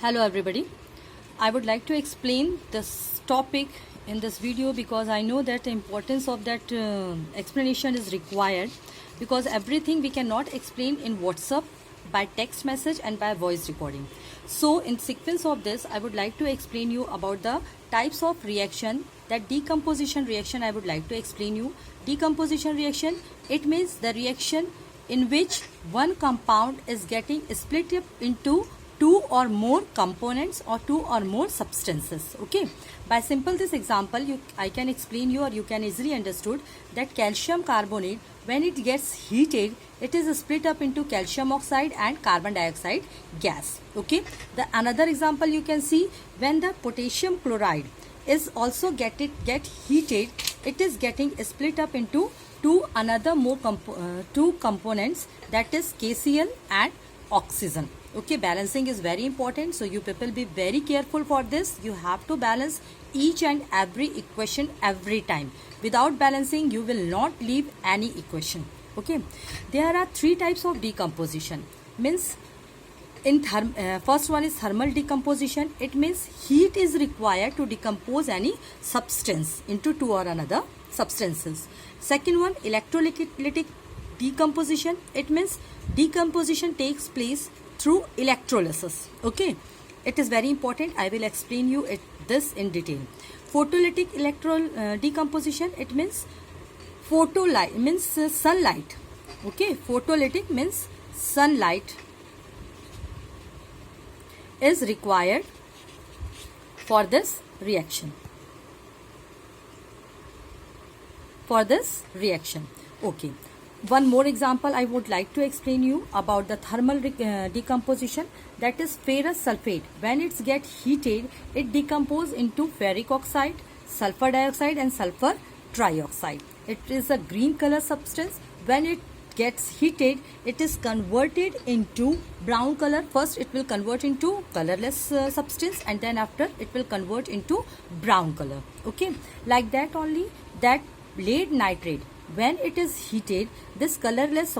Hello everybody. I would like to explain this topic in this video because I know that the importance of that explanation is required, because everything we cannot explain in WhatsApp by text message and by voice recording. So in sequence of this, I would like to explain you about the types of reaction. That decomposition reaction I would like to explain you. Decomposition reaction, it means the reaction in which one compound is getting split up into two or more components or two or more substances. Okay, by simple this example I can explain you, or you can easily understood that calcium carbonate, when it gets heated, it is split up into calcium oxide and carbon dioxide gas. Okay, the another example you can see, when the potassium chloride is also get heated, it is getting split up into two components, that is KCl and oxygen. Okay, balancing is very important, so you people be very careful for this. You have to balance each and every equation every time. Without balancing, you will not leave any equation. Okay, there are three types of decomposition. Means in first one is thermal decomposition. It means heat is required to decompose any substance into two or another substances. Second one, electrolytic decomposition. It means decomposition takes place through electrolysis. Okay, it is very important. I will explain you this in detail. Photolytic decomposition, it means photolight means sunlight. Okay, photolytic means sunlight is required for this reaction. Okay, one more example I would like to explain you about the thermal decomposition, that is ferrous sulfate. When it gets heated, it decomposes into ferric oxide, sulfur dioxide and sulfur trioxide. It is a green color substance. When it gets heated, it is converted into brown color. First it will convert into colorless substance, and then after it will convert into brown color. Okay, like that only, that lead nitrate, when it is heated, this colorless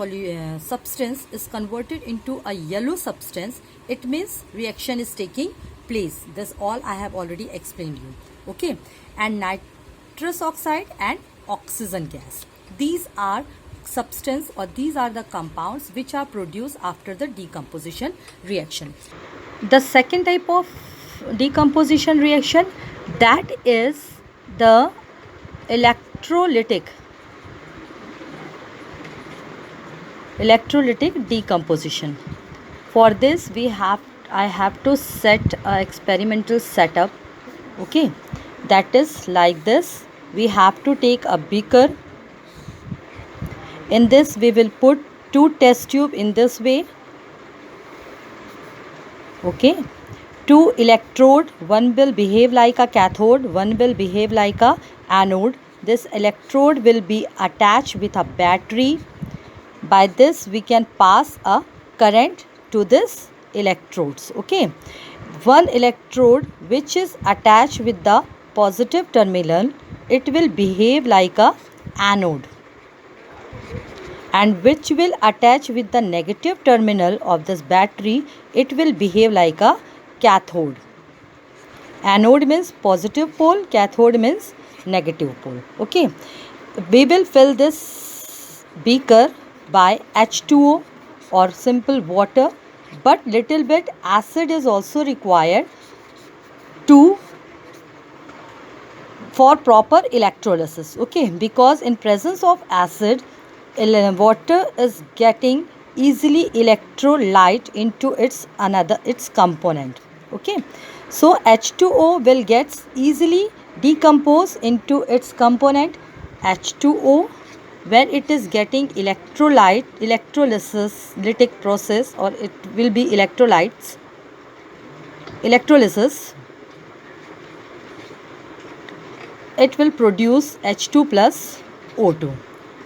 substance is converted into a yellow substance. It means reaction is taking place. This all I have already explained you. Okay, and nitrous oxide and oxygen gas, these are substance, or these are the compounds which are produced after the decomposition reaction. The second type of decomposition reaction, that is the electrolytic decomposition. For this I have to set a experimental setup. Okay, that is like this. We have to take a beaker. In this we will put two test tube in this way. Okay, two electrode, one will behave like a cathode, one will behave like a anode. This electrode will be attached with a battery. By this we can pass a current to this electrodes. Okay, one electrode which is attached with the positive terminal, it will behave like a anode, and which will attach with the negative terminal of this battery, it will behave like a cathode. Anode means positive pole, cathode means negative pole. Okay, we will fill this beaker by H2O or simple water, but little bit acid is also required for proper electrolysis. Okay, because in presence of acid, water is getting easily electrolyte into its component. Okay, so H2O will get easily decomposed into its component H2O. When it is getting electrolytic process, or it will be electrolysis, it will produce H2 plus O2.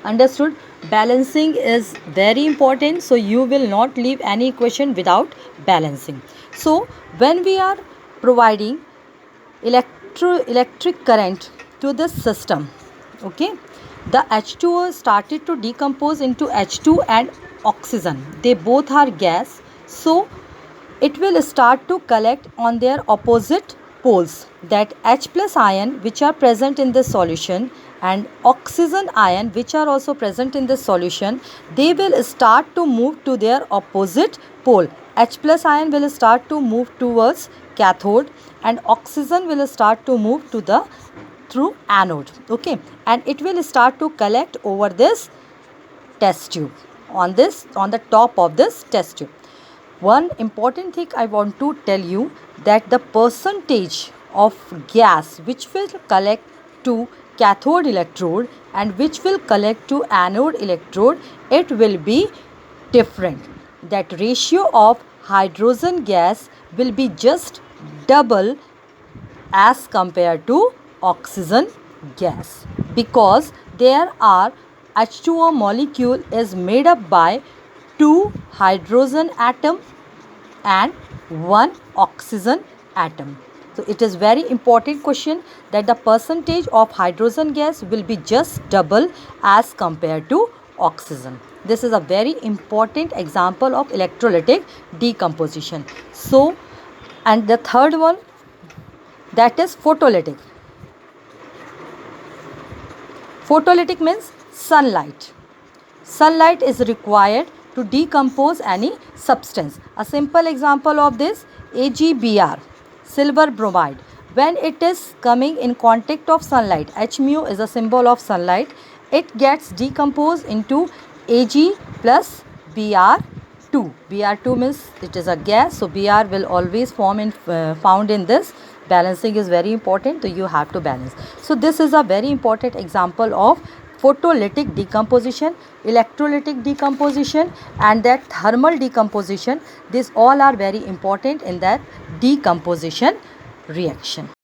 Understood? Balancing is very important, so you will not leave any equation without balancing. So when we are providing electric current to the system, okay, the H2O started to decompose into H2 and oxygen. They both are gas. So it will start to collect on their opposite poles, that H plus ion which are present in this solution and oxygen ion which are also present in this solution, they will start to move to their opposite pole. H plus ion will start to move towards cathode and oxygen will start to move to the through anode. Okay, and it will start to collect over this test tube, on the top of this test tube. One important thing I want to tell you, that the percentage of gas which will collect to cathode electrode and which will collect to anode electrode, it will be different. That ratio of hydrogen gas will be just double as compared to oxygen gas, because there are H2O molecule is made up by 2 hydrogen atom and 1 oxygen atom. So it is very important question, that the percentage of hydrogen gas will be just double as compared to oxygen. This is a very important example of electrolytic decomposition. So, and the third one, that is photolytic. Photolytic means sunlight. Sunlight is required to decompose any substance. A simple example of this, AgBr, silver bromide. When it is coming in contact of sunlight, H mu is a symbol of sunlight, it gets decomposed into Ag plus Br2. Br2 means it is a gas, so Br will always found in this. Balancing is very important, so you have to balance. So this is a very important example of photolytic decomposition, electrolytic decomposition and that thermal decomposition. These all are very important in that decomposition reaction.